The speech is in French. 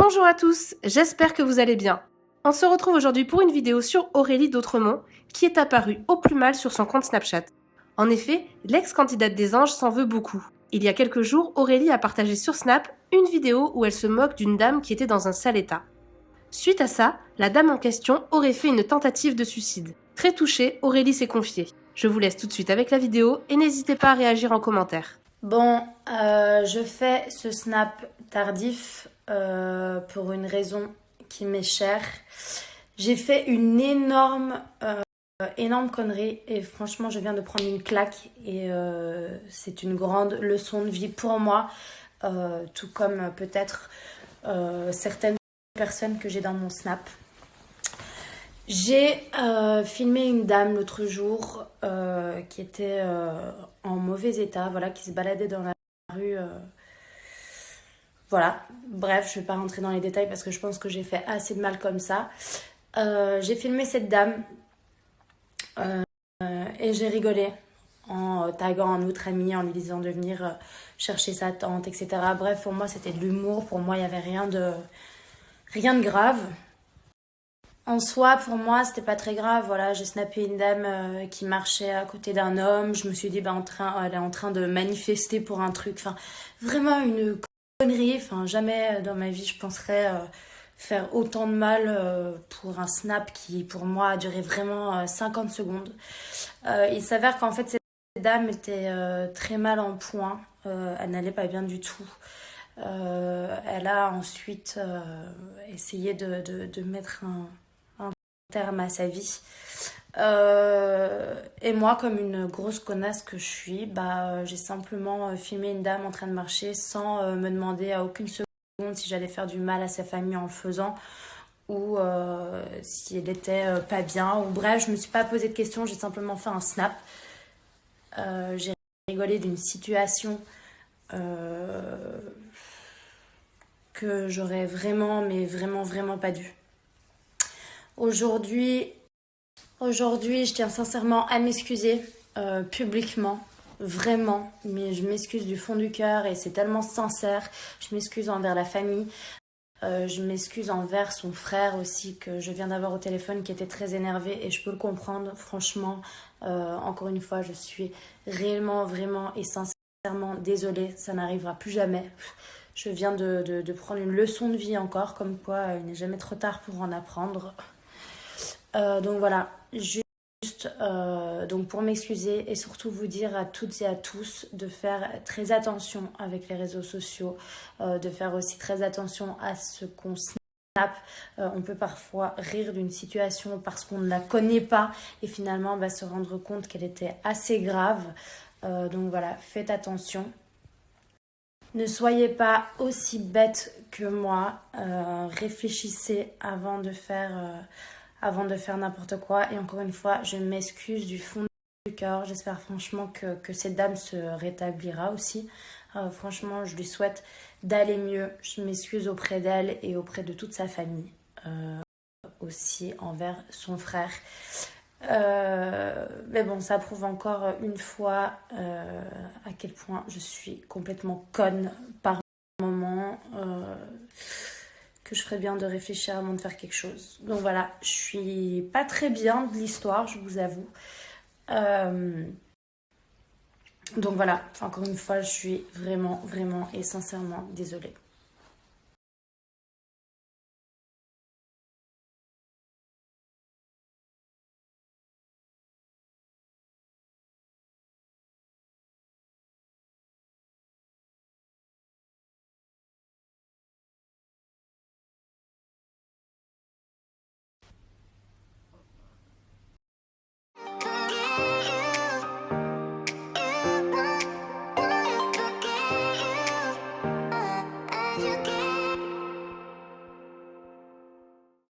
Bonjour à tous, j'espère que vous allez bien. On se retrouve aujourd'hui pour une vidéo sur Aurélie d'Autremont, qui est apparue au plus mal sur son compte Snapchat. En effet, l'ex-candidate des anges s'en veut beaucoup. Il y a quelques jours, Aurélie a partagé sur Snap une vidéo où elle se moque d'une dame qui était dans un sale état. Suite à ça, la dame en question aurait fait une tentative de suicide. Très touchée, Aurélie s'est confiée. Je vous laisse tout de suite avec la vidéo et n'hésitez pas à réagir en commentaire. Bon, je fais ce snap tardif pour une raison qui m'est chère. J'ai fait une énorme connerie et franchement, je viens de prendre une claque et c'est une grande leçon de vie pour moi, tout comme peut-être certaines personnes que j'ai dans mon snap. J'ai filmé une dame l'autre jour qui était en mauvais état, voilà, qui se baladait dans la rue. Voilà, bref, je vais pas rentrer dans les détails parce que je pense que j'ai fait assez de mal comme ça. J'ai filmé cette dame et j'ai rigolé en taguant un autre ami, en lui disant de venir chercher sa tante, etc. Bref, pour moi, c'était de l'humour. Pour moi, il n'y avait rien de grave. En soi, pour moi, c'était pas très grave. Voilà, j'ai snappé une dame qui marchait à côté d'un homme. Je me suis dit, elle est en train de manifester pour un truc. Enfin, vraiment une connerie. Enfin, jamais dans ma vie, je penserais faire autant de mal pour un snap qui, pour moi, a duré vraiment 50 secondes. Il s'avère qu'en fait, cette dame était très mal en point. Elle n'allait pas bien du tout. Elle a ensuite essayé de mettre un terme à sa vie. Et moi, comme une grosse connasse que je suis, j'ai simplement filmé une dame en train de marcher sans me demander à aucune seconde si j'allais faire du mal à sa famille en le faisant ou si elle était pas bien. Ou bref, je me suis pas posé de questions, j'ai simplement fait un snap. J'ai rigolé d'une situation que j'aurais vraiment, mais vraiment pas dû. Aujourd'hui, je tiens sincèrement à m'excuser publiquement, vraiment, mais je m'excuse du fond du cœur et c'est tellement sincère. Je m'excuse envers la famille, je m'excuse envers son frère aussi que je viens d'avoir au téléphone qui était très énervé et je peux le comprendre, franchement. Encore une fois, je suis réellement, vraiment et sincèrement désolée, ça n'arrivera plus jamais. Je viens de prendre une leçon de vie encore, comme quoi il n'est jamais trop tard pour en apprendre. Donc voilà, juste donc pour m'excuser et surtout vous dire à toutes et à tous de faire très attention avec les réseaux sociaux, de faire aussi très attention à ce qu'on snap. On peut parfois rire d'une situation parce qu'on ne la connaît pas et finalement on va se rendre compte qu'elle était assez grave. Donc voilà, faites attention. Ne soyez pas aussi bête que moi. Réfléchissez avant de faire n'importe quoi. Et encore une fois, je m'excuse du fond du cœur. J'espère franchement que cette dame se rétablira aussi. Franchement, je lui souhaite d'aller mieux. Je m'excuse auprès d'elle et auprès de toute sa famille. Aussi envers son frère. Mais bon, ça prouve encore une fois à quel point je suis complètement conne par moment. Que je ferais bien de réfléchir avant de faire quelque chose. Donc voilà, je suis pas très bien de l'histoire, je vous avoue. Donc voilà, encore une fois, je suis vraiment et sincèrement désolée.